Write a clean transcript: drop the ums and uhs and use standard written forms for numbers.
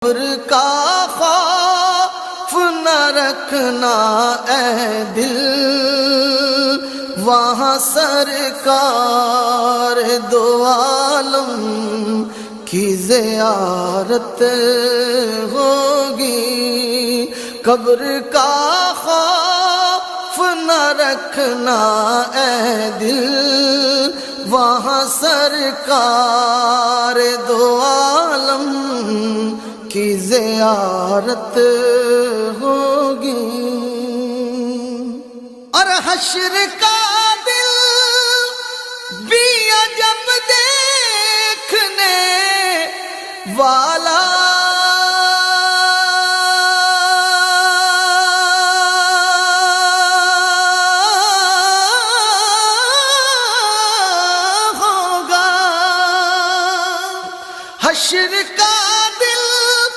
قبر کا خوف نہ رکھنا اے دل، وہاں سرکار دو عالم کی زیارت ہوگی۔ قبر کا خوف نہ رکھنا اے دل، وہاں سرکار دو عالم کی زیارت ہوگی۔ اور حشر کا دل بھی عجب دیکھنے والا، حشر